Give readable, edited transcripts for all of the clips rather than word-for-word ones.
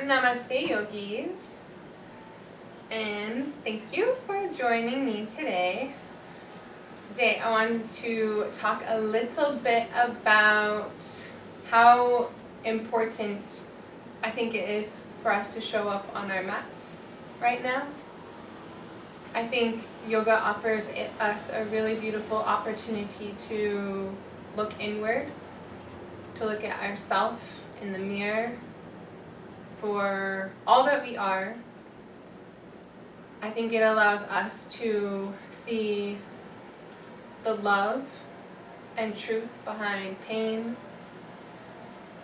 Namaste, yogis, and thank you for joining me today. Today I wanted to talk a little bit about how important I think it is for us to show up on our mats right now. I think yoga offers us a really beautiful opportunity to look inward, to look at ourselves in the mirror for all that we are. I think it allows us to see the love and truth behind pain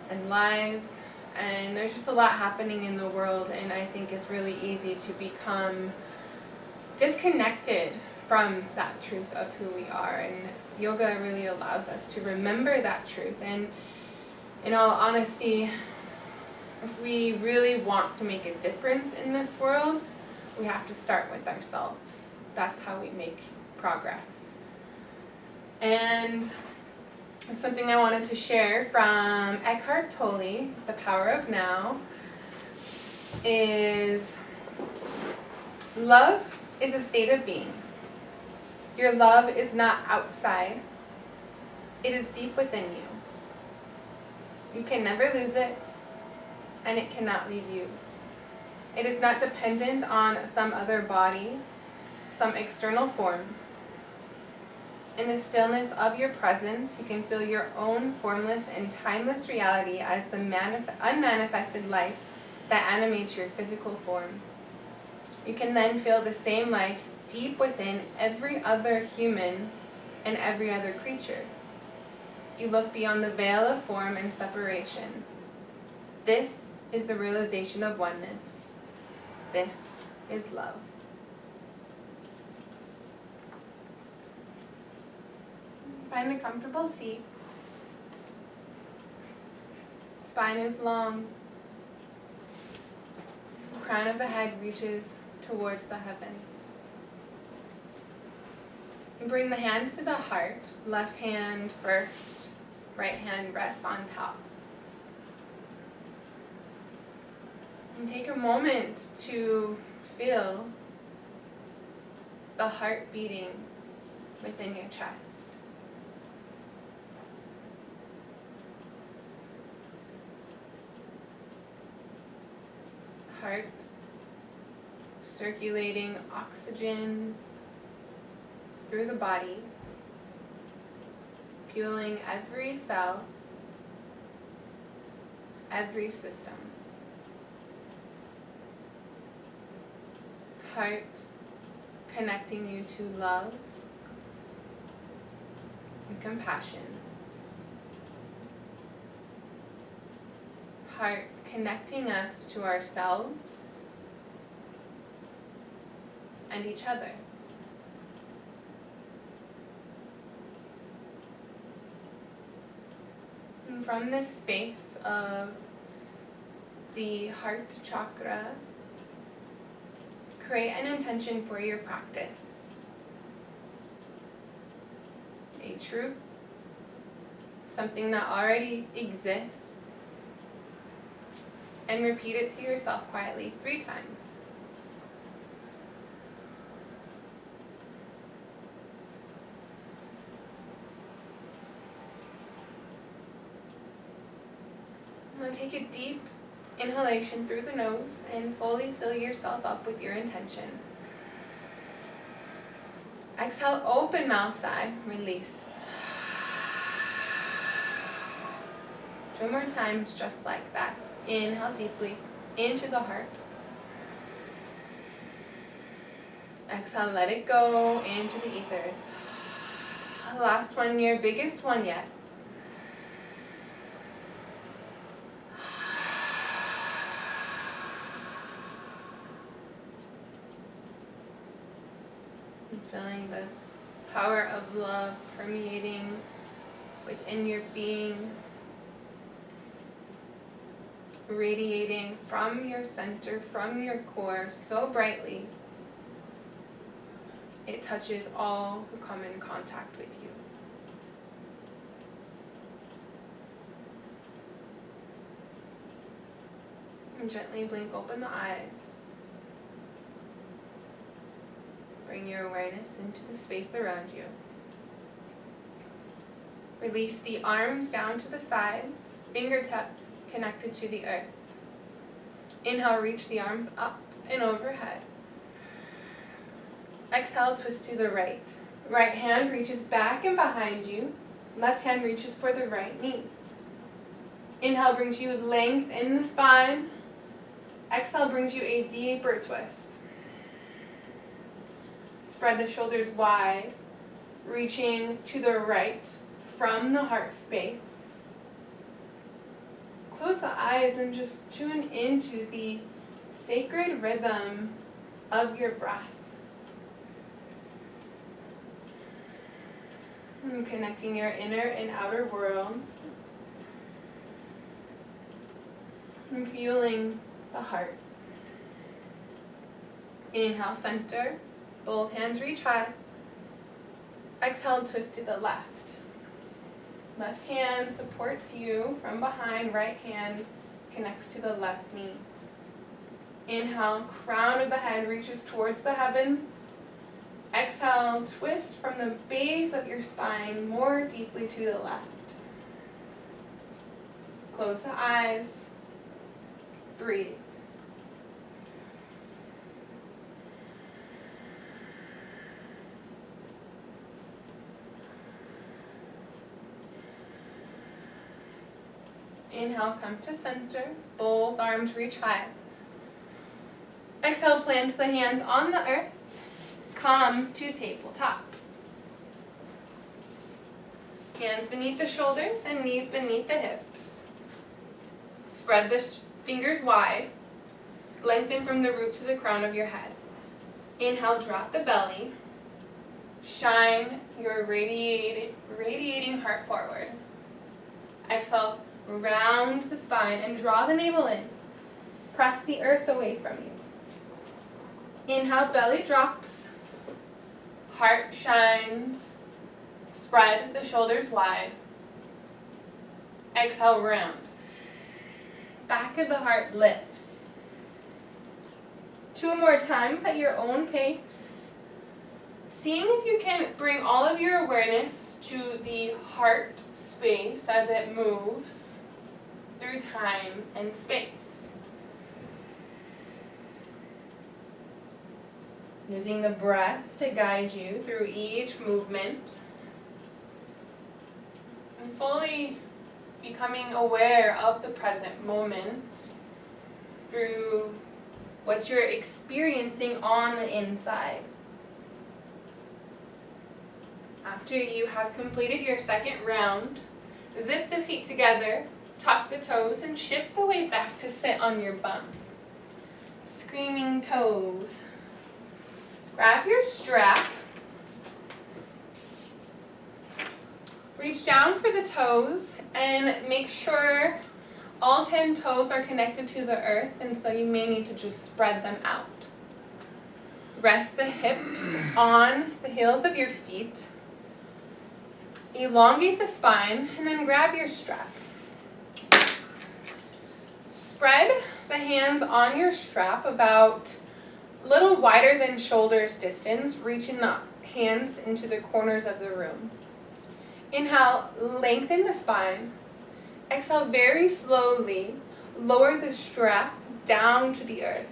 and lies, and there's just a lot happening in the world, and I think it's really easy to become disconnected from that truth of who we are, and yoga really allows us to remember that truth. And in all honesty, if we really want to make a difference in this world, we have to start with ourselves. That's how we make progress. And something I wanted to share from Eckhart Tolle, The Power of Now, is love is a state of being. Your love is not outside. It is deep within you. You can never lose it, and it cannot leave you. It is not dependent on some other body, some external form. In the stillness of your presence, you can feel your own formless and timeless reality as the unmanifested life that animates your physical form. You can then feel the same life deep within every other human and every other creature. You look beyond the veil of form and separation. This is the realization of oneness. This is love. Find a comfortable seat. Spine is long. The crown of the head reaches towards the heavens. And bring the hands to the heart. Left hand first. Right hand rests on top. And take a moment to feel the heart beating within your chest. Heart circulating oxygen through the body, fueling every cell, every system. Heart connecting you to love and compassion. Heart connecting us to ourselves and each other. And from this space of the heart chakra, create an intention for your practice. A truth, something that already exists, and repeat it to yourself quietly 3 times. Now take a deep inhalation through the nose and fully fill yourself up with your intention. Exhale, open mouth sigh, release. 2 more times just like that. Inhale deeply into the heart. Exhale, let it go into the ethers. Last one, your biggest one yet. And feeling the power of love permeating within your being, radiating from your center, from your core so brightly, it touches all who come in contact with you. And gently blink open the eyes. Bring your awareness into the space around you. Release the arms down to the sides, fingertips connected to the earth. Inhale, reach the arms up and overhead. Exhale, twist to the right. Right hand reaches back and behind you. Left hand reaches for the right knee. Inhale brings you length in the spine. Exhale brings you a deeper twist. Spread the shoulders wide, reaching to the right from the heart space. Close the eyes and just tune into the sacred rhythm of your breath. And connecting your inner and outer world. And feeling the heart. Inhale, center. Both hands reach high. Exhale, twist to the left. Left hand supports you from behind. Right hand connects to the left knee. Inhale, crown of the head reaches towards the heavens. Exhale, twist from the base of your spine more deeply to the left. Close the eyes. Breathe. Inhale, come to center. Both arms reach high. Exhale, plant the hands on the earth. Come to tabletop. Hands beneath the shoulders and knees beneath the hips. Spread the fingers wide. Lengthen from the root to the crown of your head. Inhale, drop the belly. Shine your radiating heart forward. Exhale, round the spine and draw the navel in. Press the earth away from you. Inhale, belly drops. Heart shines. Spread the shoulders wide. Exhale, round. Back of the heart lifts. 2 more times at your own pace. Seeing if you can bring all of your awareness to the heart space as it moves through time and space. Using the breath to guide you through each movement. And fully becoming aware of the present moment through what you're experiencing on the inside. After you have completed your second round, zip the feet together, tuck the toes, and shift the weight back to sit on your bum. Screaming toes. Grab your strap. Reach down for the toes and make sure all 10 toes are connected to the earth, and so you may need to just spread them out. Rest the hips on the heels of your feet. Elongate the spine and then grab your strap. Spread the hands on your strap about a little wider than shoulders distance, reaching the hands into the corners of the room. Inhale, lengthen the spine. Exhale, very slowly, lower the strap down to the earth.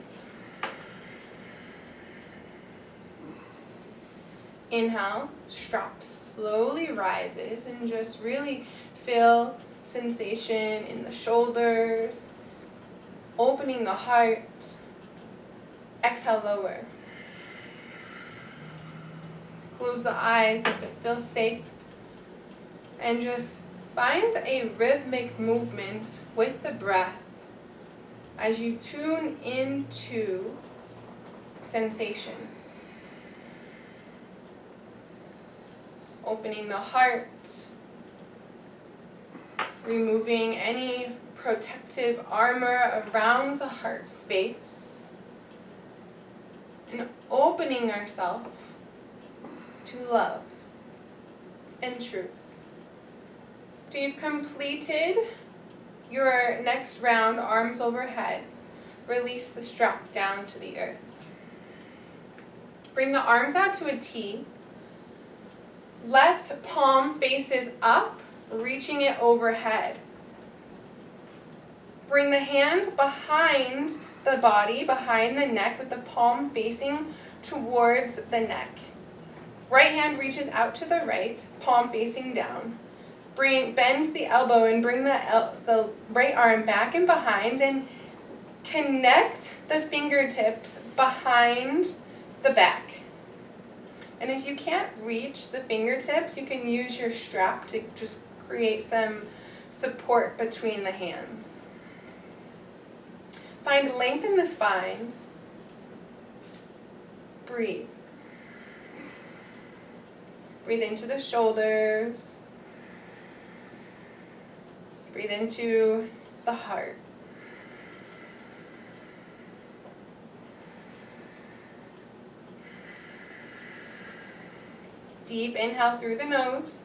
Inhale, strap slowly rises, and just really feel sensation in the shoulders, opening the heart. Exhale, lower. Close the eyes if it feels safe. And just find a rhythmic movement with the breath as you tune into sensation. Opening the heart, removing any protective armor around the heart space, and opening ourselves to love and truth. So you've completed your next round, arms overhead. Release the strap down to the earth. Bring the arms out to a T. Left palm faces up, reaching it overhead. Bring the hand behind the body, behind the neck, with the palm facing towards the neck. Right hand reaches out to the right, palm facing down. Bend the elbow and bring the right arm back and behind, and connect the fingertips behind the back. And if you can't reach the fingertips, you can use your strap to just create some support between the hands. Find length in the spine. Breathe. Breathe into the shoulders. Breathe into the heart. Deep inhale through the nose.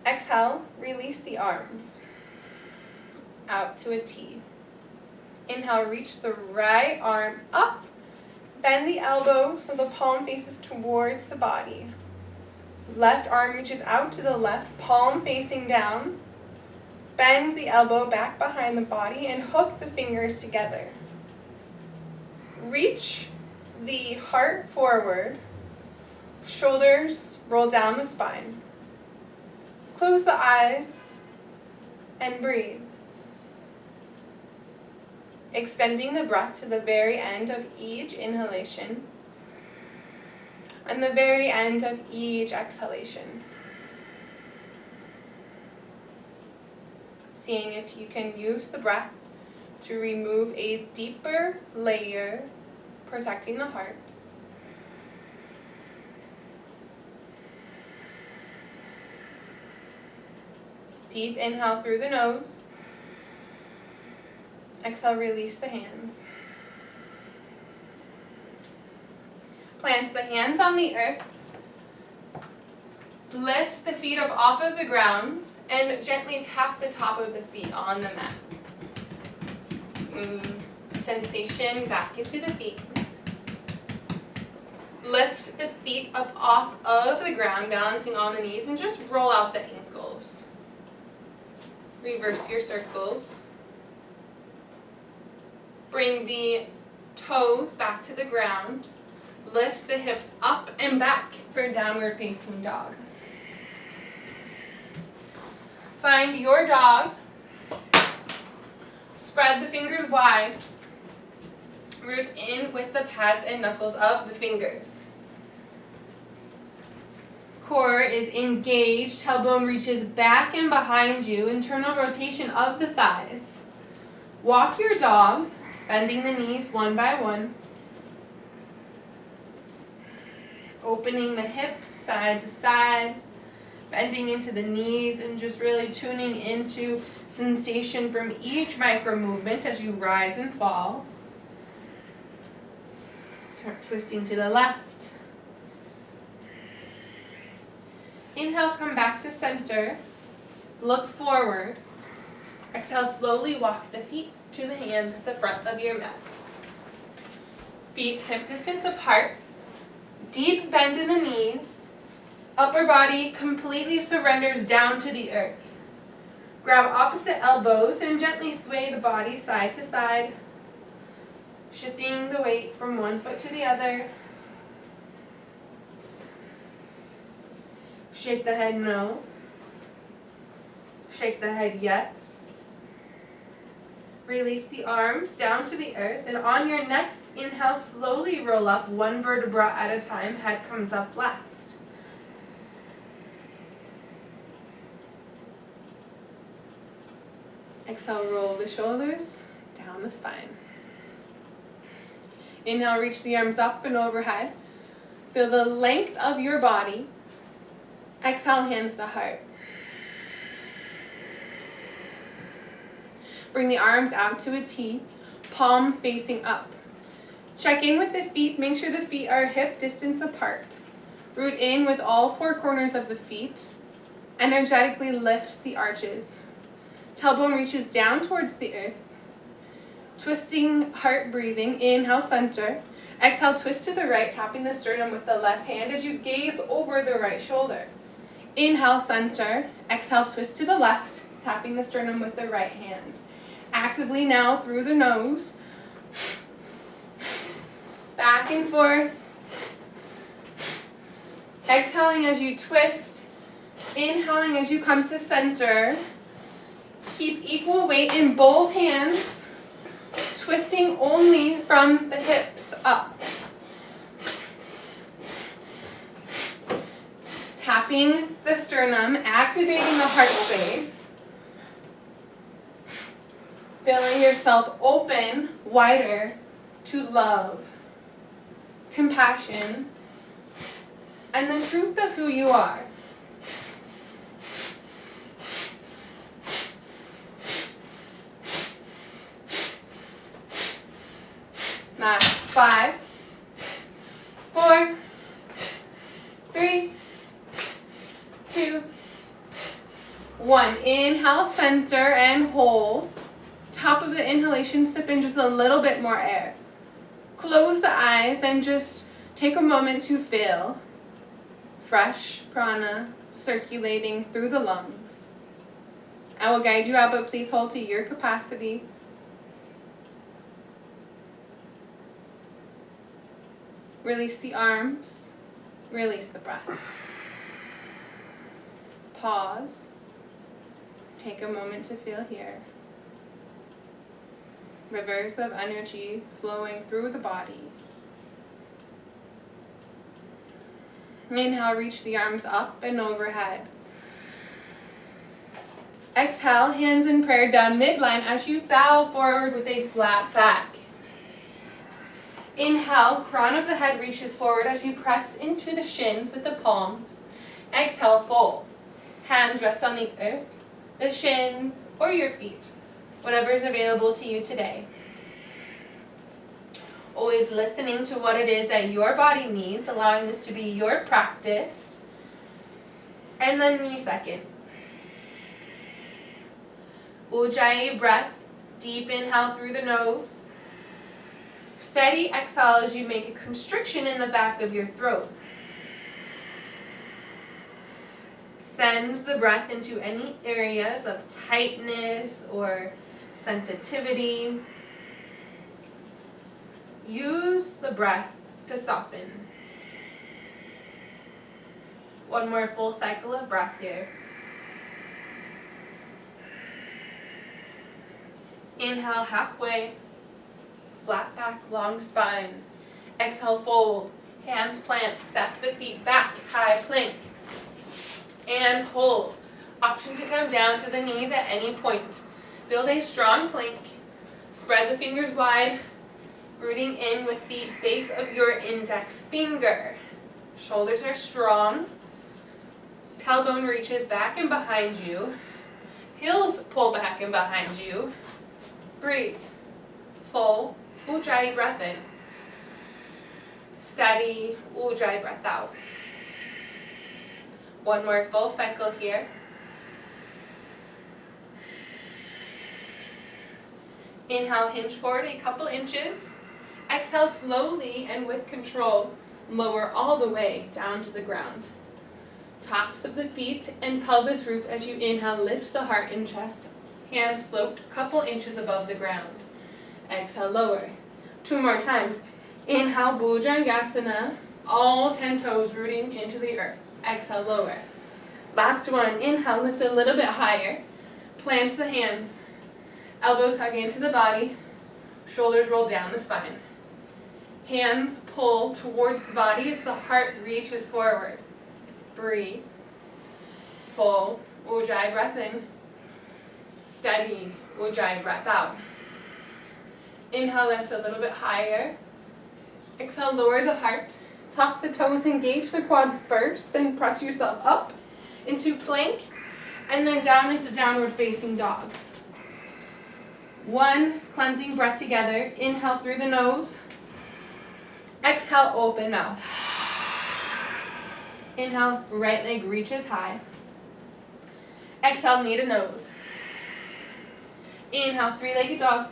Exhale, release the arms. Out to a T. Inhale, reach the right arm up. Bend the elbow so the palm faces towards the body. Left arm reaches out to the left, palm facing down. Bend the elbow back behind the body and hook the fingers together. Reach the heart forward. Shoulders roll down the spine. Close the eyes and breathe. Extending the breath to the very end of each inhalation and the very end of each exhalation. Seeing if you can use the breath to remove a deeper layer, protecting the heart. Deep inhale through the nose. Exhale, release the hands. Plant the hands on the earth. Lift the feet up off of the ground and gently tap the top of the feet on the mat. Sensation back into the feet. Lift the feet up off of the ground, balancing on the knees, and just roll out the ankles. Reverse your circles. Bring the toes back to the ground. Lift the hips up and back for downward facing dog. Find your dog. Spread the fingers wide. Root in with the pads and knuckles of the fingers. Core is engaged, tailbone reaches back and behind you, internal rotation of the thighs. Walk your dog, bending the knees one by one. Opening the hips side to side, bending into the knees, and just really tuning into sensation from each micro movement as you rise and fall. Start twisting to the left. Inhale, come back to center. Look forward. Exhale, slowly walk the feet to the hands at the front of your mat. Feet hip distance apart. Deep bend in the knees. Upper body completely surrenders down to the earth. Grab opposite elbows and gently sway the body side to side, shifting the weight from one foot to the other. Shake the head no. Shake the head yes. Release the arms down to the earth, and on your next inhale, slowly roll up one vertebra at a time. Head comes up last. Exhale, roll the shoulders down the spine. Inhale, reach the arms up and overhead. Feel the length of your body. Exhale, hands to heart. Bring the arms out to a T, palms facing up. Check in with the feet. Make sure the feet are hip distance apart. Root in with all four corners of the feet. Energetically lift the arches. Tailbone reaches down towards the earth. Twisting heart breathing. Inhale, center. Exhale, twist to the right, tapping the sternum with the left hand as you gaze over the right shoulder. Inhale, center. Exhale, twist to the left, tapping the sternum with the right hand. Actively now through the nose. Back and forth. Exhaling as you twist. Inhaling as you come to center. Keep equal weight in both hands. Twisting only from the hips up. Tapping the sternum, activating the heart space. Feeling yourself open, wider to love, compassion, and the truth of who you are. Max. 5, 4, 3, 2, 1. Inhale, center, and hold. Top of the inhalation, sip in just a little bit more air. Close the eyes and just take a moment to feel fresh prana circulating through the lungs. I will guide you out, but please hold to your capacity. Release the arms. Release the breath. Pause. Take a moment to feel here. Rivers of energy flowing through the body. Inhale, reach the arms up and overhead. Exhale, hands in prayer down midline as you bow forward with a flat back. Inhale, crown of the head reaches forward as you press into the shins with the palms. Exhale, fold. Hands rest on the earth, the shins, or your feet, whatever is available to you today. Always listening to what it is that your body needs, allowing this to be your practice. And then knee second. Ujjayi breath, deep inhale through the nose. Steady exhale as you make a constriction in the back of your throat. Send the breath into any areas of tightness or sensitivity. Use the breath to soften. One more full cycle of breath here. Inhale halfway. Flat back, long spine. Exhale, fold. Hands plant, step the feet back, high plank. And hold. Option to come down to the knees at any point. Build a strong plank. Spread the fingers wide, rooting in with the base of your index finger. Shoulders are strong. Tailbone reaches back and behind you. Heels pull back and behind you. Breathe. Full Ujjayi breath in. Steady Ujjayi breath out. One more full cycle here. Inhale, hinge forward a couple inches. Exhale slowly and with control. Lower all the way down to the ground. Tops of the feet and pelvis root as you inhale, lift the heart and chest. Hands float a couple inches above the ground. Exhale, lower. 2 more times. Inhale, Bhujangasana. All 10 toes rooting into the earth. Exhale, lower. Last one. Inhale, lift a little bit higher. Plant the hands. Elbows hug into the body. Shoulders roll down the spine. Hands pull towards the body as the heart reaches forward. Breathe. Full Ujjayi breath in. Steady Ujjayi breath out. Inhale, lift a little bit higher. Exhale, lower the heart. Tuck the toes, engage the quads first, and press yourself up into plank, and then down into downward facing dog. One cleansing breath together. Inhale through the nose. Exhale, open mouth. Inhale, right leg reaches high. Exhale, knee to nose. Inhale, three-legged dog.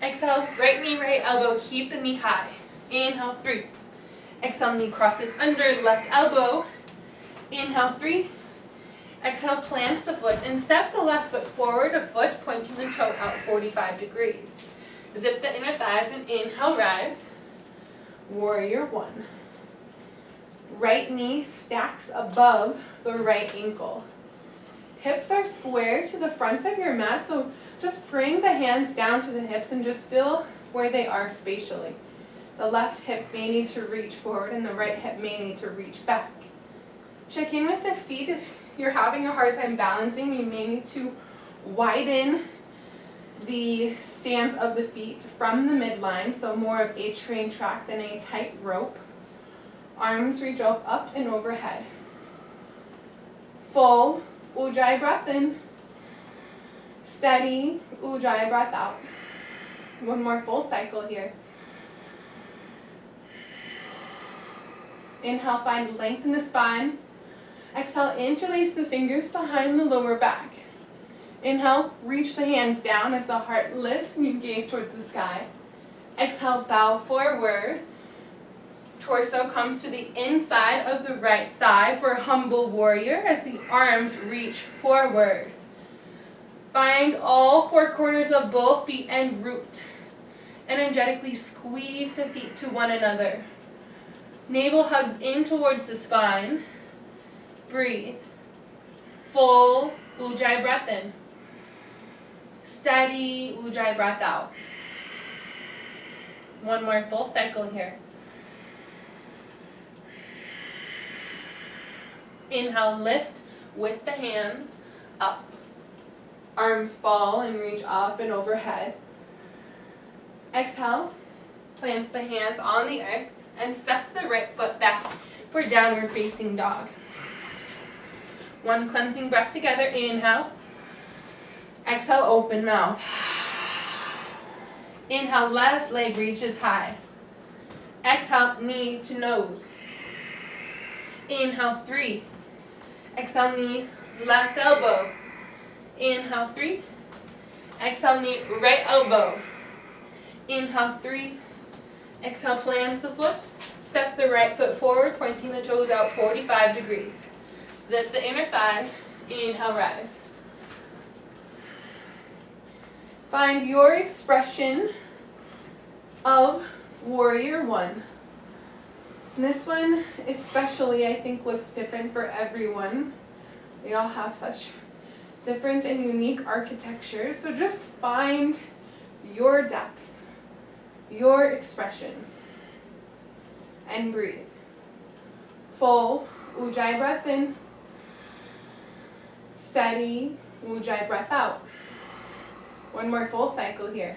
Exhale, right knee, right elbow, keep the knee high. Inhale, 3. Exhale, knee crosses under left elbow. Inhale, 3. Exhale, plant the foot and step the left foot forward a foot, pointing the toe out 45 degrees. Zip the inner thighs and inhale, rise. Warrior 1. Right knee stacks above the right ankle. Hips are square to the front of your mat, so just bring the hands down to the hips and just feel where they are spatially. The left hip may need to reach forward and the right hip may need to reach back. Check in with the feet. If you're having a hard time balancing, you may need to widen the stance of the feet from the midline, so more of a train track than a tight rope. Arms reach up and overhead. Full Ujjayi breath in. Steady Ujjayi breath out. One more full cycle here. Inhale, find length in the spine. Exhale, interlace the fingers behind the lower back. Inhale, reach the hands down as the heart lifts and you gaze towards the sky. Exhale, bow forward. Torso comes to the inside of the right thigh for humble warrior as the arms reach forward. Find all 4 corners of both feet and root. Energetically squeeze the feet to one another. Navel hugs in towards the spine. Breathe. Full Ujjayi breath in. Steady Ujjayi breath out. One more full cycle here. Inhale, lift with the hands up. Arms fall and reach up and overhead. Exhale, plant the hands on the earth and step the right foot back for downward facing dog. One cleansing breath together. Inhale. Exhale, open mouth. Inhale, left leg reaches high. Exhale, knee to nose. Inhale, 3. Exhale, knee, left elbow. Inhale, 3. Exhale, knee, right elbow. Inhale, 3. Exhale, plant the foot. Step the right foot forward, pointing the toes out 45 degrees. Zip the inner thighs. Inhale, rise. Find your expression of warrior 1. This one especially, I think, looks different for everyone. They all have such different and unique architecture, so just find your depth, your expression, and breathe. Full Ujjayi breath in. Steady Ujjayi breath out. One more full cycle here.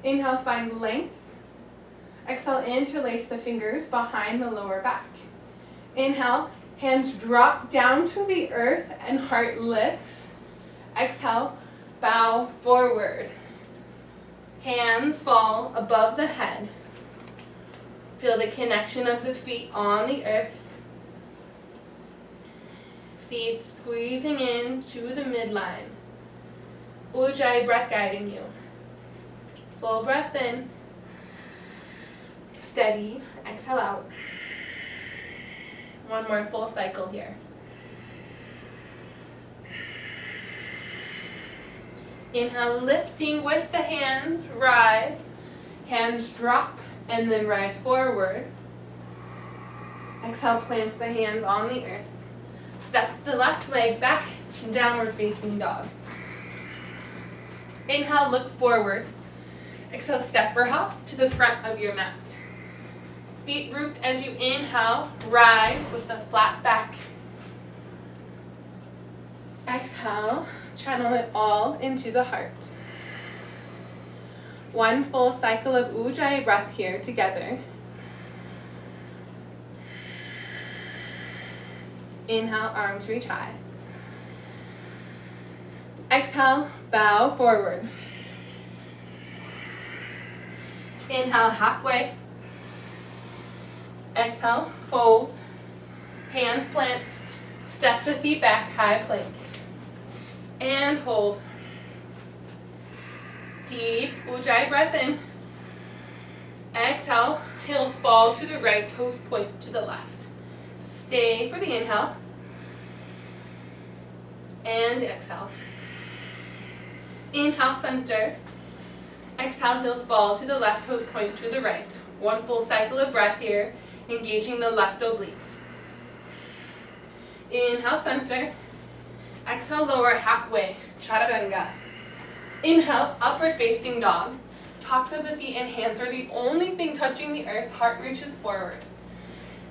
Inhale, find length. Exhale, interlace the fingers behind the lower back. Inhale, hands drop down to the earth and heart lifts. Exhale, bow forward. Hands fall above the head. Feel the connection of the feet on the earth. Feet squeezing in to the midline. Ujjayi breath guiding you. Full breath in. Steady. Exhale out. One more full cycle here. Inhale, lifting with the hands, rise. Hands drop and then rise forward. Exhale, plant the hands on the earth. Step the left leg back, downward facing dog. Inhale, look forward. Exhale, step or hop to the front of your mat. Feet root as you inhale, rise with the flat back. Exhale, channel it all into the heart. One full cycle of Ujjayi breath here together. Inhale, arms reach high. Exhale, bow forward. Inhale, halfway. Exhale, fold. Hands plant. Step the feet back, high plank. And hold. Deep Ujjayi breath in. Exhale, heels fall to the right, toes point to the left. Stay for the inhale. And exhale. Inhale, center. Exhale, heels fall to the left, toes point to the right. One full cycle of breath here, engaging the left obliques. Inhale, center. Exhale, lower halfway, chaturanga. Inhale, upward facing dog. Tops of the feet and hands are the only thing touching the earth. Heart reaches forward.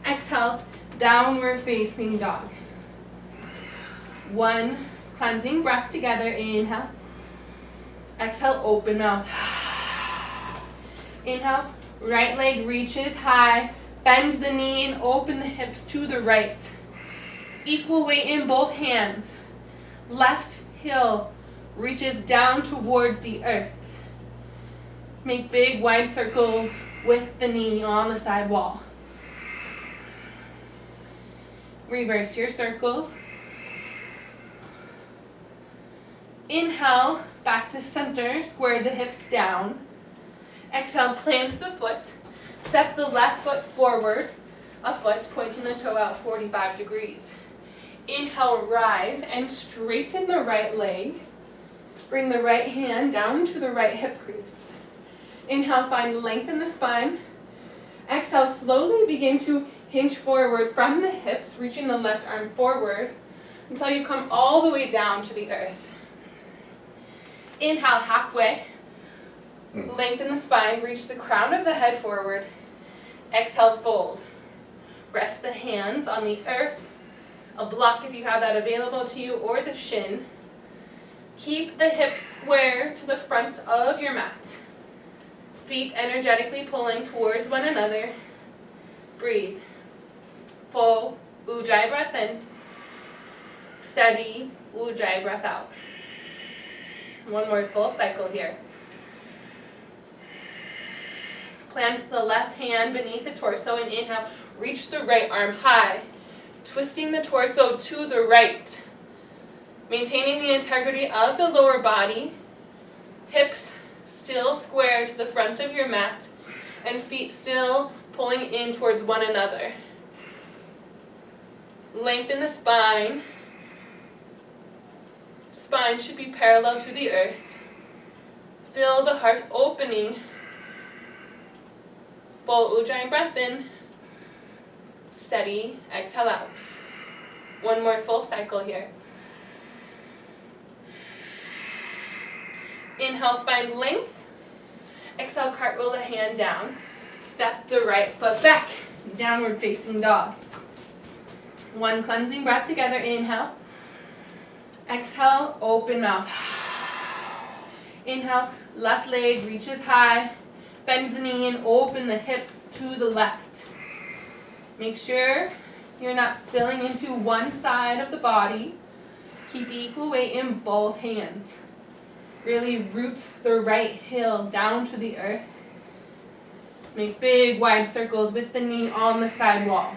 Exhale, downward facing dog. One cleansing breath together. Inhale. Exhale, open mouth. Inhale, right leg reaches high. Bend the knee and open the hips to the right. Equal weight in both hands. Left heel reaches down towards the earth. Make big wide circles with the knee on the side wall. Reverse your circles. Inhale, back to center, square the hips down. Exhale, plant the foot. Step the left foot forward, a foot, pointing the toe out 45 degrees. Inhale, rise and straighten the right leg. Bring the right hand down to the right hip crease. Inhale, find length in the spine. Exhale, slowly begin to hinge forward from the hips, reaching the left arm forward until you come all the way down to the earth. Inhale, halfway. Lengthen the spine, reach the crown of the head forward. Exhale, fold. Rest the hands on the earth, a block if you have that available to you, or the shin. Keep the hips square to the front of your mat. Feet energetically pulling towards one another. Breathe. Full Ujjayi breath in. Steady Ujjayi breath out. One more full cycle here. Plant the left hand beneath the torso and inhale. Reach the right arm high, twisting the torso to the right. Maintaining the integrity of the lower body. Hips still square to the front of your mat and feet still pulling in towards one another. Lengthen the spine. Spine should be parallel to the earth. Feel the heart opening. Full Ujjayi breath in. Steady, exhale out. One more full cycle here. Inhale, find length. Exhale, cartwheel the hand down. Step the right foot back. Downward facing dog. One cleansing breath together. Inhale. Exhale, open mouth. Inhale, left leg reaches high. Bend the knee and open the hips to the left. Make sure you're not spilling into one side of the body. Keep equal weight in both hands. Really root the right heel down to the earth. Make big wide circles with the knee on the side wall.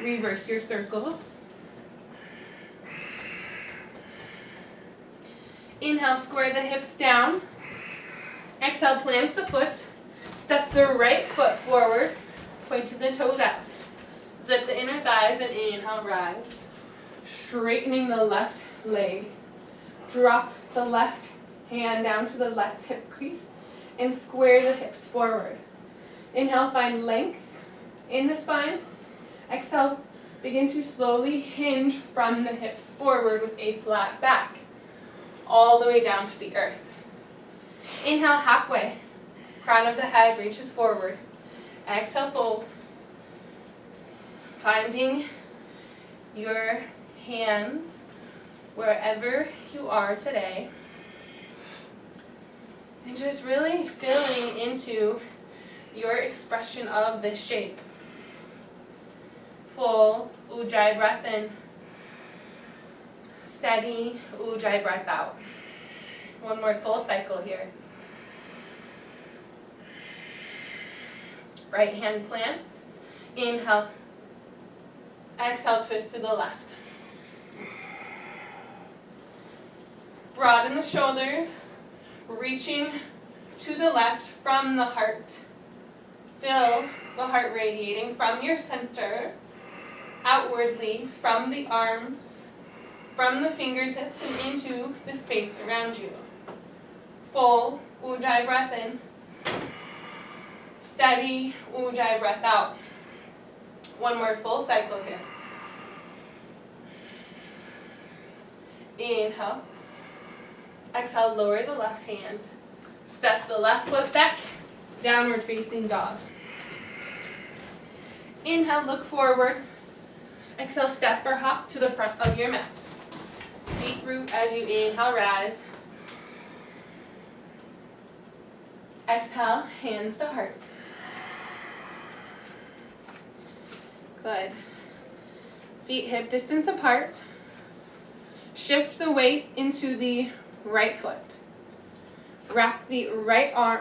Reverse your circles. Inhale, square the hips down. Exhale, plant the foot. Step the right foot forward. Point the toes out. Zip the inner thighs and inhale, rise. Straightening the left leg. Drop the left hand down to the left hip crease and square the hips forward. Inhale, find length in the spine. Exhale, begin to slowly hinge from the hips forward with a flat back, all the way down to the earth. Inhale, halfway. Crown of the head reaches forward. Exhale, fold. Finding your hands wherever you are today. And just really feeling into your expression of this shape. Full Ujjayi breath in. Steady Ujjayi breath out. One more full cycle here. Right hand plants. Inhale. Exhale, twist to the left. Broaden the shoulders, reaching to the left from the heart. Feel the heart radiating from your center, outwardly from the arms, from the fingertips and into the space around you. Full Ujjayi breath in. Steady Ujjayi breath out. One more full cycle here. Inhale. Exhale, lower the left hand. Step the left foot back, downward facing dog. Inhale, look forward. Exhale, step or hop to the front of your mat. Feet root as you inhale, rise. Exhale, hands to heart. Good. Feet hip distance apart. Shift the weight into the right foot. Wrap the right arm,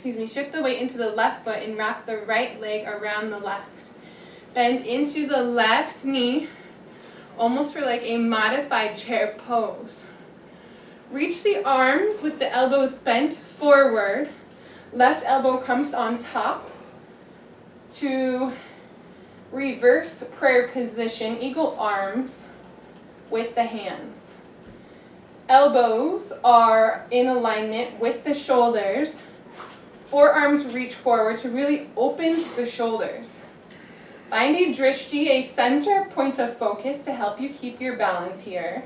shift the weight into the left foot and wrap the right leg around the left. Bend into the left knee, almost for like a modified chair pose. Reach the arms with the elbows bent forward. Left elbow comes on top to reverse prayer position, eagle arms with the hands. Elbows are in alignment with the shoulders. Forearms reach forward to really open the shoulders. Find a drishti, a center point of focus to help you keep your balance here.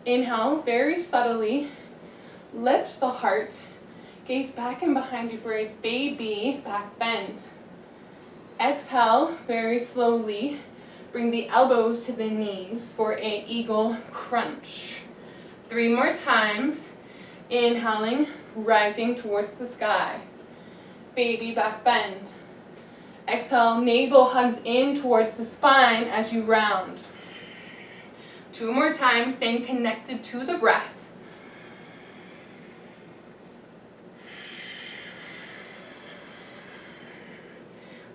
Inhale, very subtly, lift the heart, gaze back and behind you for a baby back bend. Exhale, very slowly, bring the elbows to the knees for a eagle crunch. 3 more times. Inhaling, rising towards the sky. Baby back bend. Exhale, navel hugs in towards the spine as you round. 2 more times, staying connected to the breath.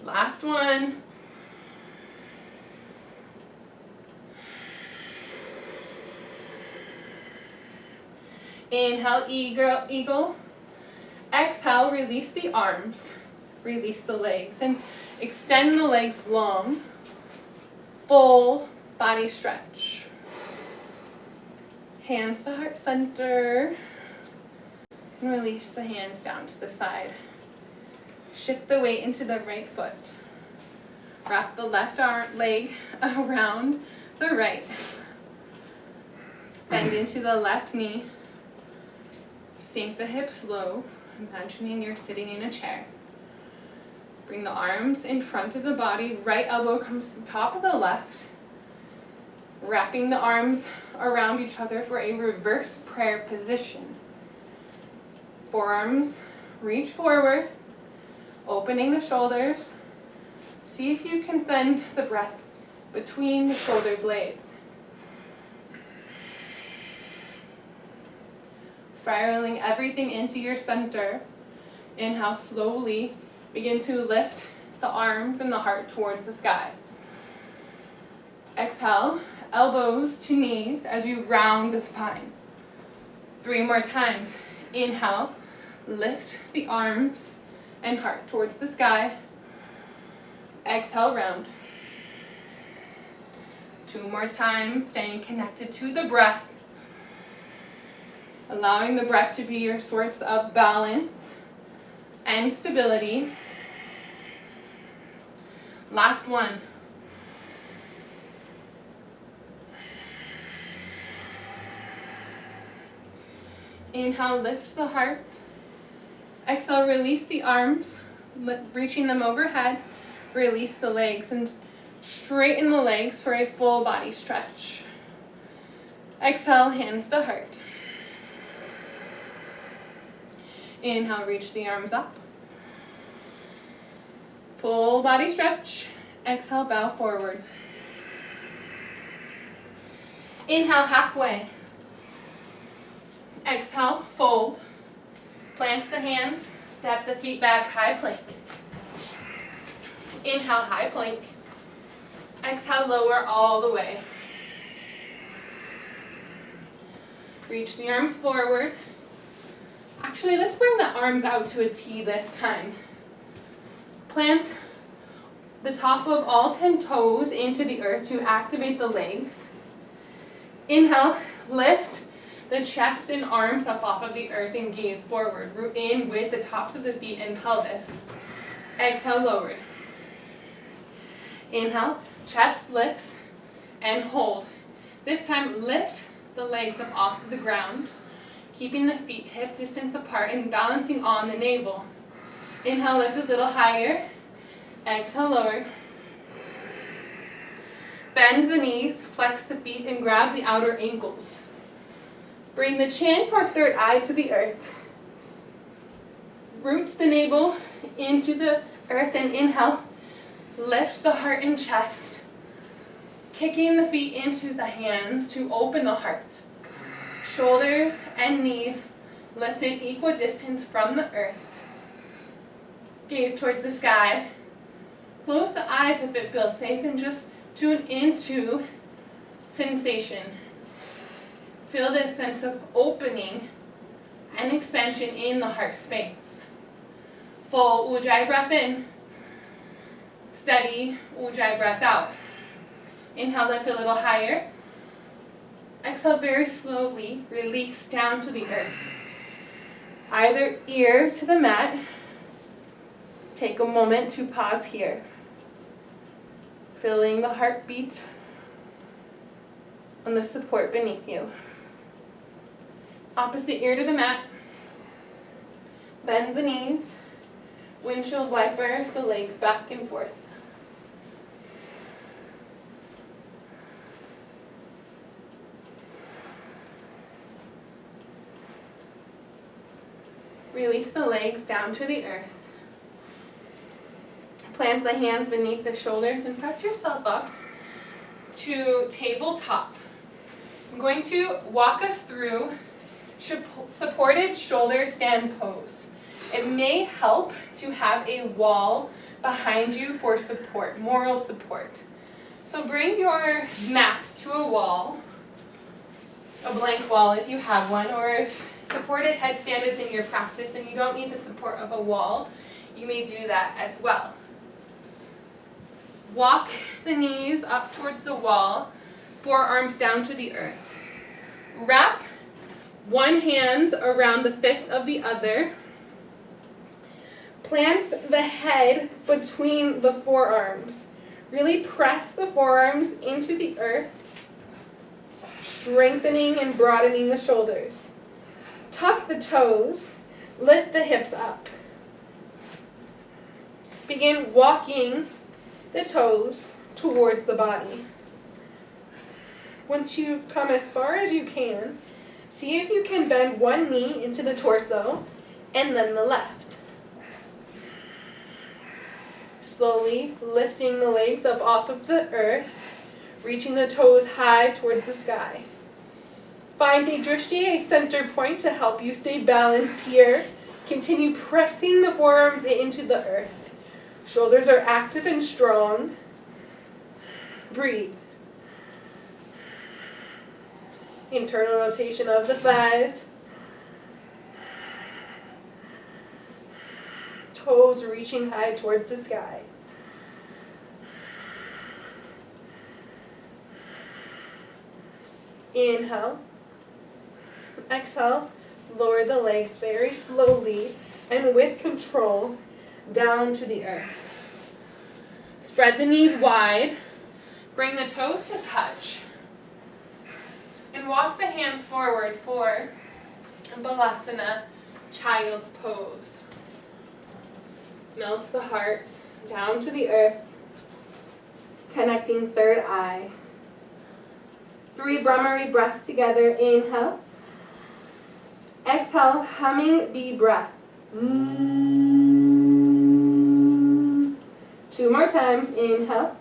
Last one. Inhale, eagle. Exhale, release the arms. Release the legs and extend the legs long. Full body stretch. Hands to heart center. And release the hands down to the side. Shift the weight into the right foot. Wrap the left leg around the right. Bend into the left knee. Sink the hips low, imagining you're sitting in a chair. Bring the arms in front of the body. Right elbow comes to the top of the left. Wrapping the arms around each other for a reverse prayer position. Forearms reach forward, opening the shoulders. See if you can send the breath between the shoulder blades. Spiraling everything into your center. Inhale, slowly begin to lift the arms and the heart towards the sky. Exhale, elbows to knees as you round the spine. 3 more times. Inhale, lift the arms and heart towards the sky. Exhale, round. 2 more times, staying connected to the breath. Allowing the breath to be your source of balance and stability. Last one. Inhale, lift the heart. Exhale, release the arms, reaching them overhead. Release the legs and straighten the legs for a full body stretch. Exhale, hands to heart. Inhale, reach the arms up. Full body stretch. Exhale, bow forward. Inhale, halfway. Exhale, fold. Plant the hands, step the feet back, high plank. Inhale, high plank. Exhale, lower all the way. Reach the arms forward. Actually, let's bring the arms out to a T this time. Plant the top of all 10 toes into the earth to activate the legs. Inhale, lift the chest and arms up off of the earth and gaze forward. Root in with the tops of the feet and pelvis. Exhale, lower. Inhale, chest lifts and hold. This time, lift the legs up off of the ground, keeping the feet hip distance apart and balancing on the navel. Inhale, lift a little higher. Exhale, lower. Bend the knees, flex the feet, and grab the outer ankles. Bring the chin or third eye to the earth. Root the navel into the earth and inhale. Lift the heart and chest. Kicking the feet into the hands to open the heart. Shoulders and knees lifted equidistant from the earth. Gaze towards the sky. Close the eyes if it feels safe and just tune into sensation. Feel this sense of opening and expansion in the heart space. Full Ujjayi breath in. Steady Ujjayi breath out. Inhale, lift a little higher. Exhale, very slowly release down to the earth. Either ear to the mat. Take a moment to pause here. Feeling the heartbeat on the support beneath you. Opposite ear to the mat. Bend the knees. Windshield wiper the legs back and forth. Release the legs down to the earth. Plant the hands beneath the shoulders and press yourself up to tabletop. I'm going to walk us through supported shoulder stand pose. It may help to have a wall behind you for support, moral support. So bring your mat to a wall, a blank wall if you have one, or if supported headstand is in your practice and you don't need the support of a wall, you may do that as well. Walk the knees up towards the wall, forearms down to the earth. Wrap one hand around the fist of the other. Plant the head between the forearms. Really press the forearms into the earth, strengthening and broadening the shoulders. Tuck the toes, lift the hips up. Begin walking the toes towards the body. Once you've come as far as you can, see if you can bend one knee into the torso and then the left. Slowly lifting the legs up off of the earth, reaching the toes high towards the sky. Find a drishti, a center point, to help you stay balanced here. Continue pressing the forearms into the earth. Shoulders are active and strong. Breathe. Internal rotation of the thighs. Toes reaching high towards the sky. Inhale. Exhale. Lower the legs very slowly and with control down to the earth. Spread the knees wide. Bring the toes to touch. And walk the hands forward for Balasana, child's pose. Melts the heart down to the earth, connecting third eye. 3 Brahmari breaths together. Inhale. Exhale, humming bee breath. 2 more times. Inhale.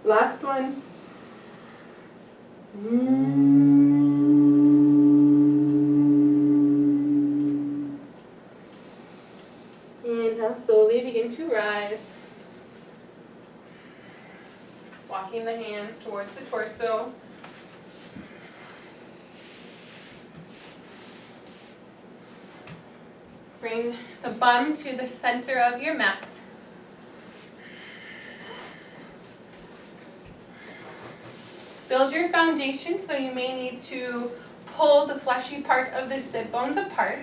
Last one. Inhale, slowly begin to rise. Walking the hands towards the torso. Bring the bum to the center of your mat. Build your foundation, so you may need to pull the fleshy part of the sit bones apart.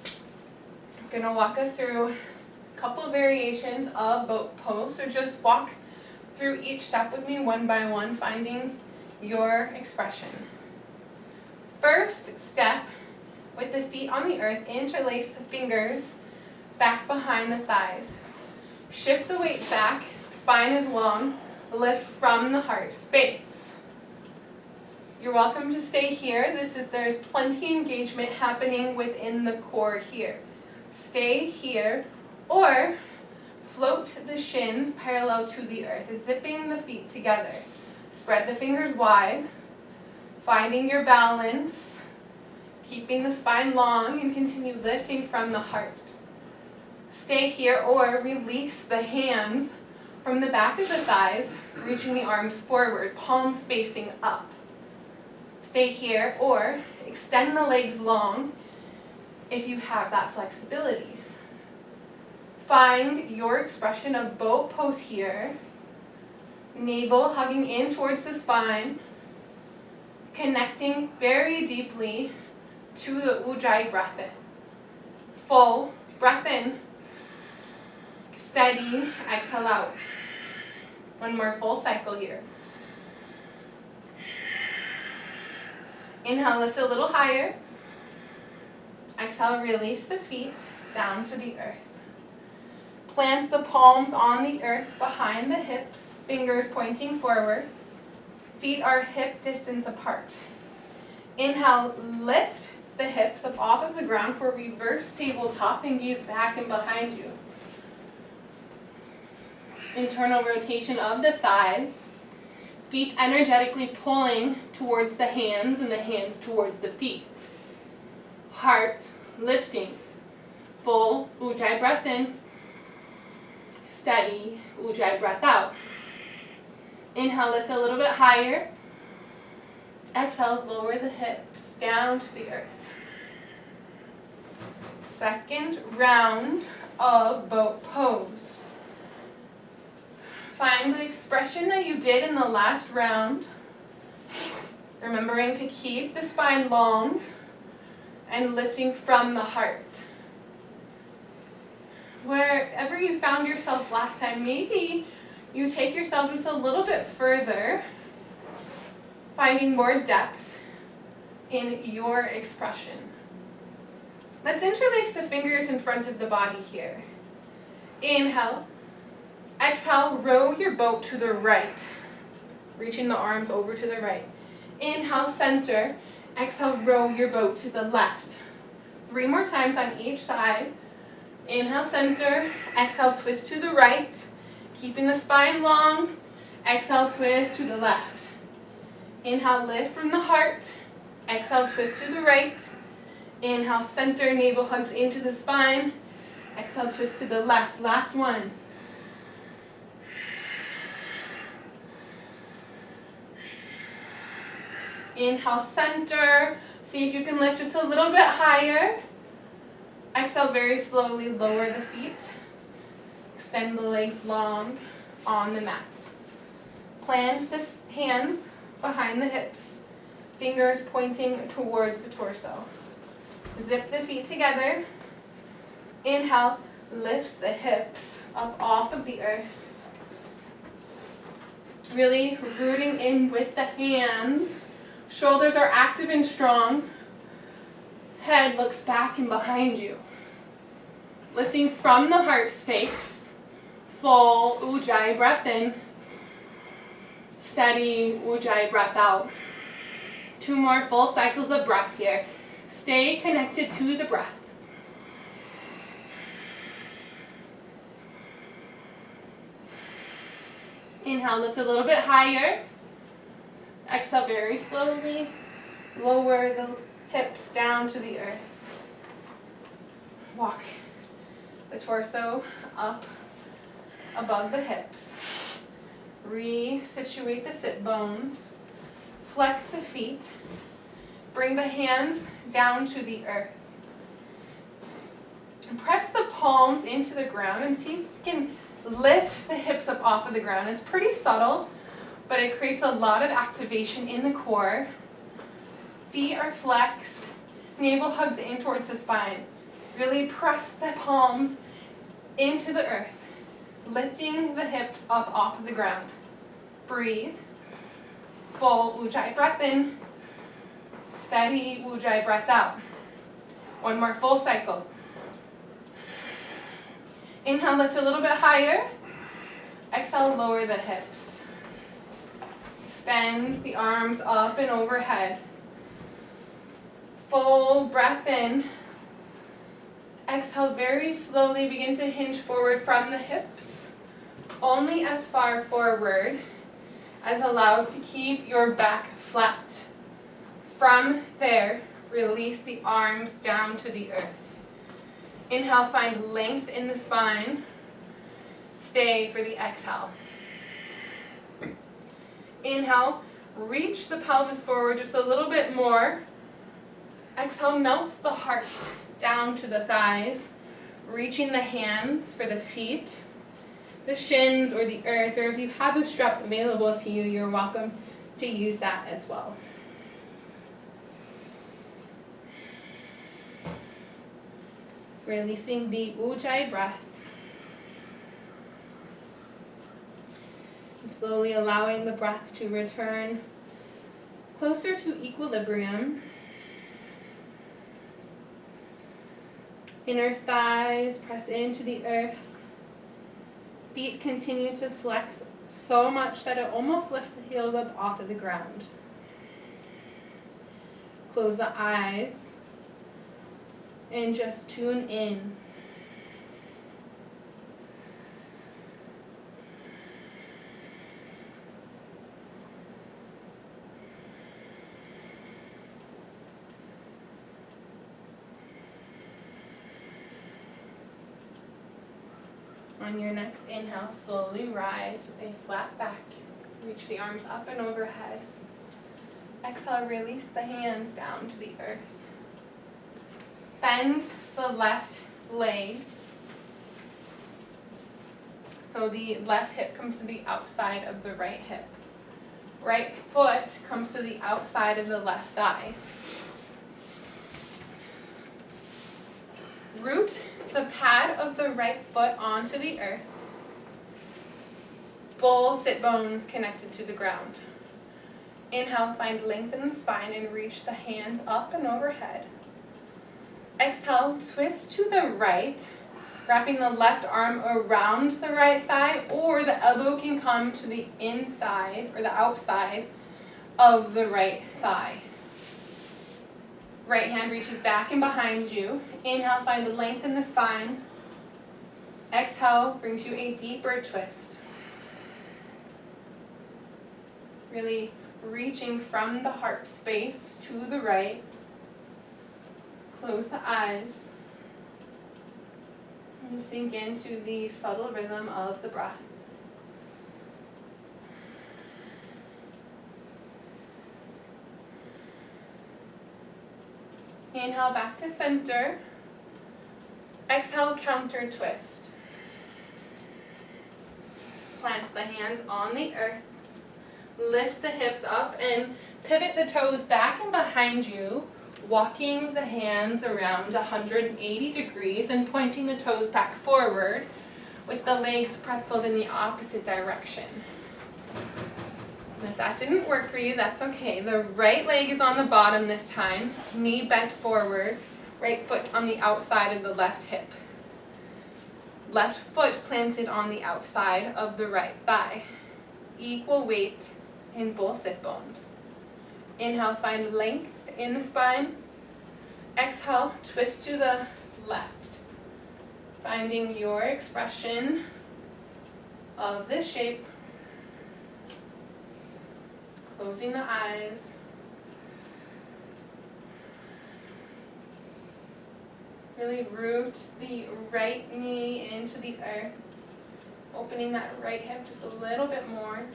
I'm going to walk us through a couple variations of boat pose, so just walk through each step with me one by one, finding your expression. First step, with the feet on the earth, interlace the fingers back behind the thighs. Shift the weight back, spine is long, lift from the heart space. You're welcome to stay here. There's plenty engagement happening within the core here. Stay here, or float the shins parallel to the earth, zipping the feet together. Spread the fingers wide, finding your balance, keeping the spine long, and continue lifting from the heart. Stay here, or release the hands from the back of the thighs, reaching the arms forward, palms facing up. Stay here, or extend the legs long if you have that flexibility. Find your expression of boat pose here. Navel hugging in towards the spine, connecting very deeply to the Ujjayi breath in. Full breath in, steady, exhale out. One more full cycle here. Inhale, lift a little higher. Exhale, release the feet down to the earth. Plant the palms on the earth behind the hips, fingers pointing forward. Feet are hip distance apart. Inhale, lift the hips up off of the ground for reverse tabletop and gaze back and behind you. Internal rotation of the thighs. Feet energetically pulling towards the hands and the hands towards the feet. Heart lifting. Full Ujjayi breath in. Steady Ujjayi breath out. Inhale, lift a little bit higher. Exhale, lower the hips down to the earth. Second round of boat pose. Find the expression that you did in the last round. Remembering to keep the spine long and lifting from the heart. Wherever you found yourself last time, maybe you take yourself just a little bit further, finding more depth in your expression. Let's interlace the fingers in front of the body here. Inhale. Exhale, row your boat to the right, reaching the arms over to the right. Inhale, center. Exhale, row your boat to the left. 3 more times on each side. Inhale, center. Exhale, twist to the right, keeping the spine long. Exhale, twist to the left. Inhale, lift from the heart. Exhale, twist to the right. Inhale, center, navel hugs into the spine. Exhale, twist to the left. Last one. Inhale, center. See if you can lift just a little bit higher. Exhale, very slowly lower the feet. Extend the legs long on the mat. Plant the hands behind the hips. Fingers pointing towards the torso. Zip the feet together. Inhale, lift the hips up off of the earth. Really rooting in with the hands. Shoulders are active and strong. Head looks back and behind you. Lifting from the heart space. Full Ujjayi breath in. Steady Ujjayi breath out. 2 more full cycles of breath here. Stay connected to the breath. Inhale, lift a little bit higher. Exhale very slowly. Lower the hips down to the earth. Walk the torso up above the hips. Resituate the sit bones. Flex the feet. Bring the hands down to the earth. Press the palms into the ground and see if you can lift the hips up off of the ground. It's pretty subtle, but it creates a lot of activation in the core. Feet are flexed. Navel hugs in towards the spine. Really press the palms into the earth, lifting the hips up off of the ground. Breathe. Full Ujjayi breath in. Steady Ujjayi breath out. One more full cycle. Inhale, lift a little bit higher. Exhale, lower the hips. Extend the arms up and overhead. Full breath in. Exhale, very slowly begin to hinge forward from the hips. Only as far forward as allows to keep your back flat. From there, release the arms down to the earth. Inhale, find length in the spine. Stay for the exhale. Inhale, reach the pelvis forward just a little bit more. Exhale, melts the heart down to the thighs, reaching the hands for the feet, the shins or the earth, or if you have a strap available to you, you're welcome to use that as well. Releasing the Ujjayi breath. And slowly allowing the breath to return closer to equilibrium. Inner thighs press into the earth. Feet continue to flex so much that it almost lifts the heels up off of the ground. Close the eyes and just tune in. On your next inhale, slowly rise with a flat back. Reach the arms up and overhead. Exhale, release the hands down to the earth. Bend the left leg. So the left hip comes to the outside of the right hip. Right foot comes to the outside of the left thigh. Root the pad of the right foot onto the earth. Bull sit bones connected to the ground. Inhale, find length in the spine and reach the hands up and overhead. Exhale, twist to the right, wrapping the left arm around the right thigh, or the elbow can come to the inside or the outside of the right thigh. Right hand reaches back and behind you. Inhale, find the length in the spine. Exhale, brings you a deeper twist. Really reaching from the heart space to the right. Close the eyes. And sink into the subtle rhythm of the breath. Inhale back to center. Exhale, counter twist. Plant the hands on the earth. Lift the hips up and pivot the toes back and behind you, walking the hands around 180 degrees and pointing the toes back forward with the legs pretzeled in the opposite direction. And if that didn't work for you, that's okay. The right leg is on the bottom this time, knee bent forward, right foot on the outside of the left hip. Left foot planted on the outside of the right thigh. Equal weight in both sit bones. Inhale, find length in the spine. Exhale, twist to the left. Finding your expression of this shape. Closing the eyes. Really root the right knee into the earth. Opening that right hip just a little bit more.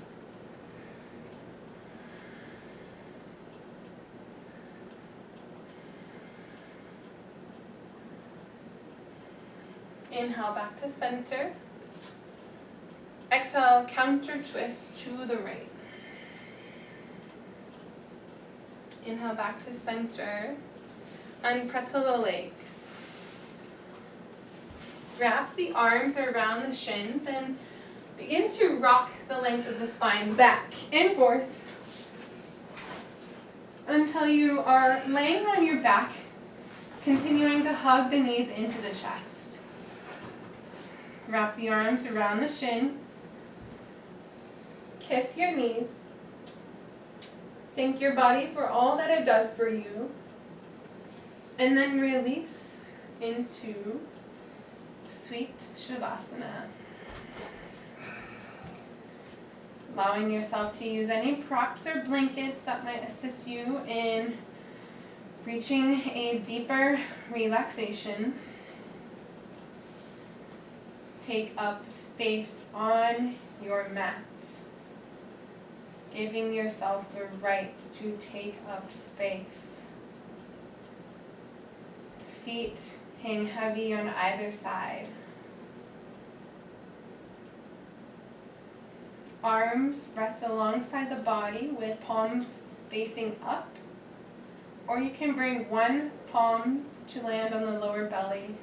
Inhale back to center. Exhale, counter twist to the right. Inhale back to center. Unpretzel the legs. Wrap the arms around the shins and begin to rock the length of the spine back and forth until you are laying on your back, continuing to hug the knees into the chest. Wrap the arms around the shins. Kiss your knees. Thank your body for all that it does for you. And then release into Sweet Shavasana. Allowing yourself to use any props or blankets that might assist you in reaching a deeper relaxation. Take up space on your mat, giving yourself the right to take up space. Feet hang heavy on either side. Arms rest alongside the body with palms facing up, or you can bring one palm to land on the lower belly,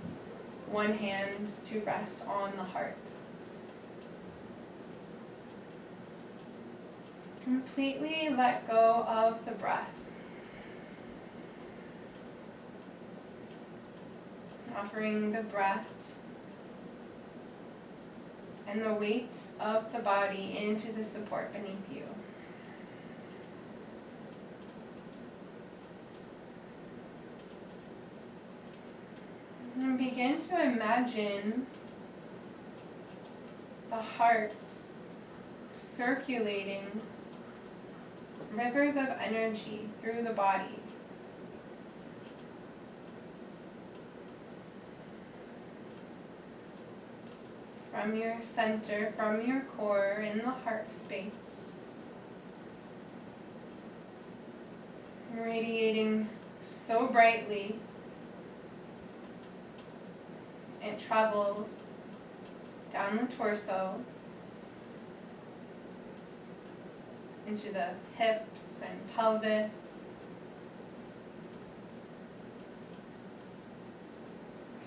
one hand to rest on the heart. Completely let go of the breath. Offering the breath and the weight of the body into the support beneath you. And begin to imagine the heart circulating rivers of energy through the body. From your center, from your core, in the heart space. Radiating so brightly, it travels down the torso, into the hips and pelvis,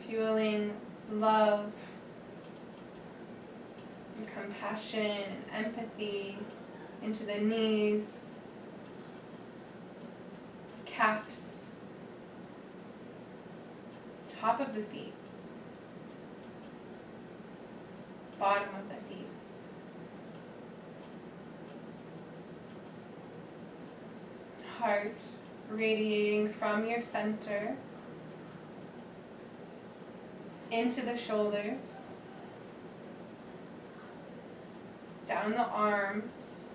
fueling love, and compassion and empathy into the knees, calves, top of the feet, bottom of the feet. Heart radiating from your center into the shoulders, down the arms,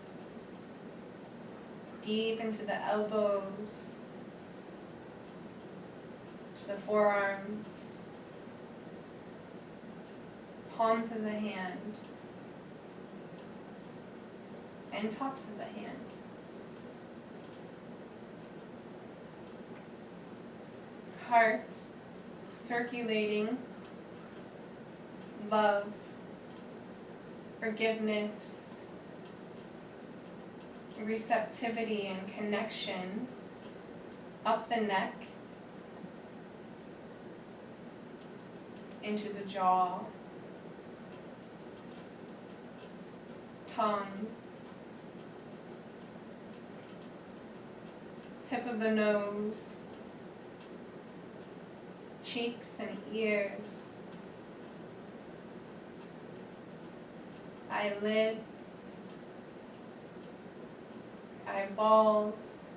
deep into the elbows, to the forearms, palms of the hand, and tops of the hand. Heart circulating love, forgiveness, receptivity and connection up the neck, into the jaw, tongue, tip of the nose, cheeks and ears, eyelids, eyeballs,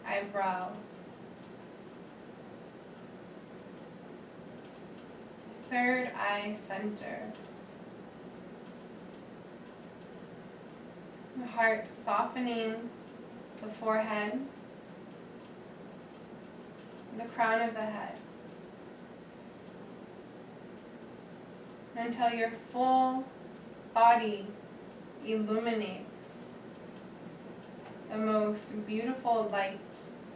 eyebrow, third eye center, the heart softening the forehead, the crown of the head. until your full body illuminates the most beautiful light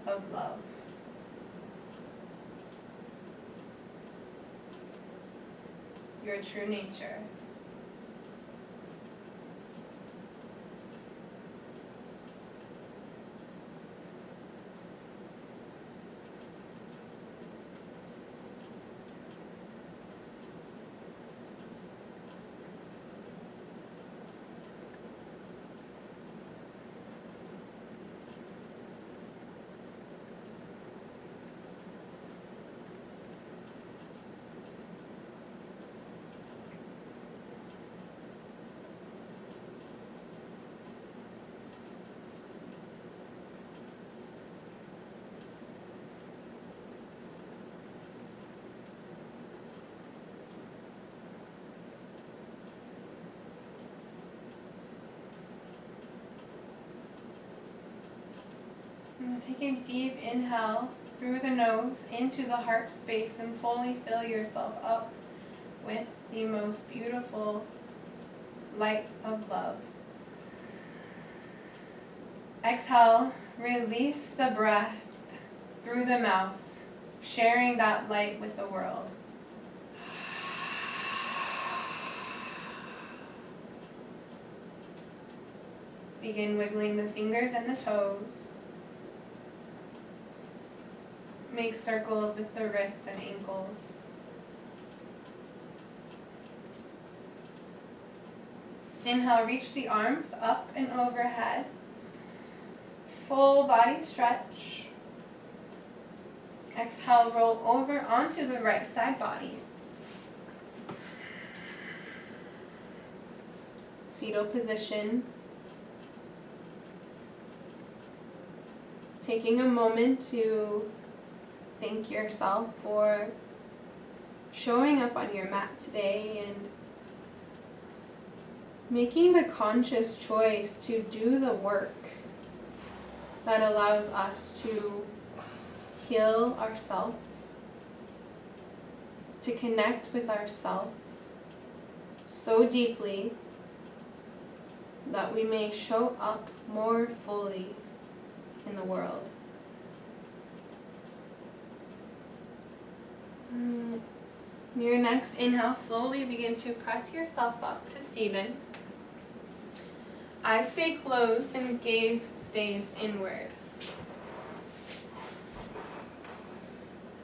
of love. Your true nature. And take a deep inhale through the nose into the heart space and fully fill yourself up with the most beautiful light of love. Exhale, release the breath through the mouth, sharing that light with the world. Begin wiggling the fingers and the toes. Make circles with the wrists and ankles. Inhale, reach the arms up and overhead. Full body stretch. Exhale, roll over onto the right side body. Fetal position. Taking a moment to thank yourself for showing up on your mat today and making the conscious choice to do the work that allows us to heal ourselves, to connect with ourselves so deeply that we may show up more fully in the world. Your next inhale, slowly begin to press yourself up to seated. Eyes stay closed and gaze stays inward.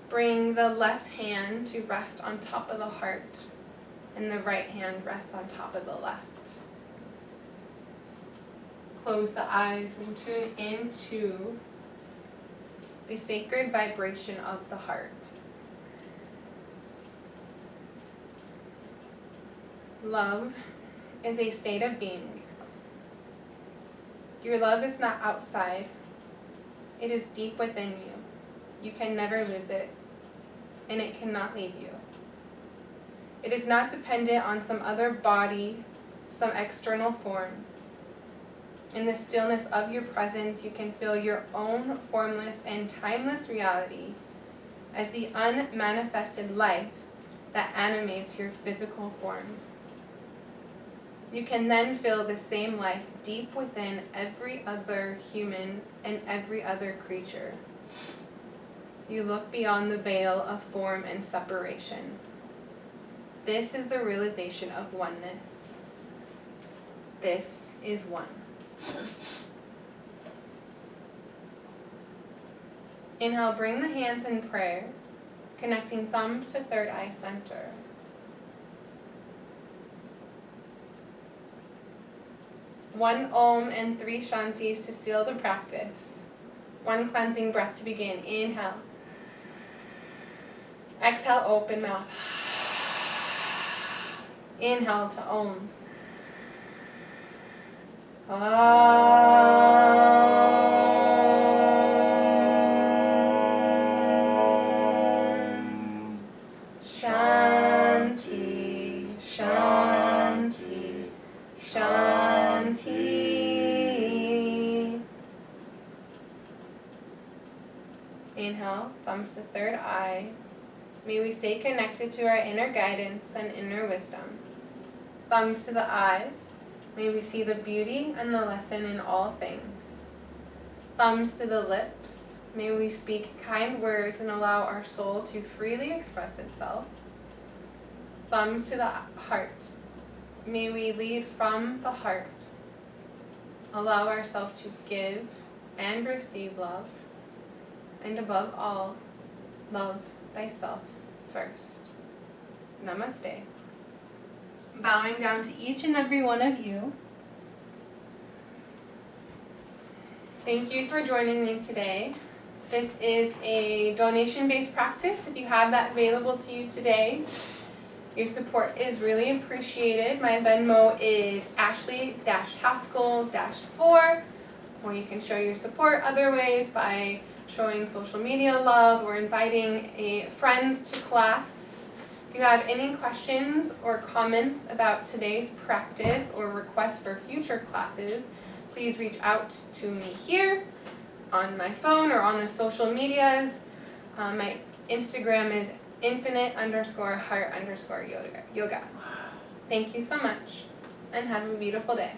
Bring the left hand to rest on top of the heart and the right hand rests on top of the left. Close the eyes and tune into the sacred vibration of the heart. Love is a state of being. Your love is not outside. It is deep within you. You can never lose it, and it cannot leave you. It is not dependent on some other body, some external form. In the stillness of your presence, you can feel your own formless and timeless reality as the unmanifested life that animates your physical form. You can then feel the same life deep within every other human and every other creature. You look beyond the veil of form and separation. This is the realization of oneness. This is one. Inhale, bring the hands in prayer, connecting thumbs to third eye center. One Om and 3 Shantis to seal the practice. One cleansing breath to begin. Inhale. Exhale, open mouth. Inhale to Om. Shanti, Shanti, Shanti. Inhale, thumbs to third eye. May we stay connected to our inner guidance and inner wisdom. Thumbs to the eyes. May we see the beauty and the lesson in all things. Thumbs to the lips. May we speak kind words and allow our soul to freely express itself. Thumbs to the heart. May we lead from the heart. Allow ourselves to give and receive love. And above all, love thyself first. Namaste. Bowing down to each and every one of you. Thank you for joining me today. This is a donation-based practice. If you have that available to you today, your support is really appreciated. My Venmo is Ashley-Haskell-4, or you can show your support other ways by showing social media love or inviting a friend to class. If you have any questions or comments about today's practice or requests for future classes, please reach out to me here on my phone or on the social medias. My Instagram is infinite_heart_yoga. Thank you so much and have a beautiful day.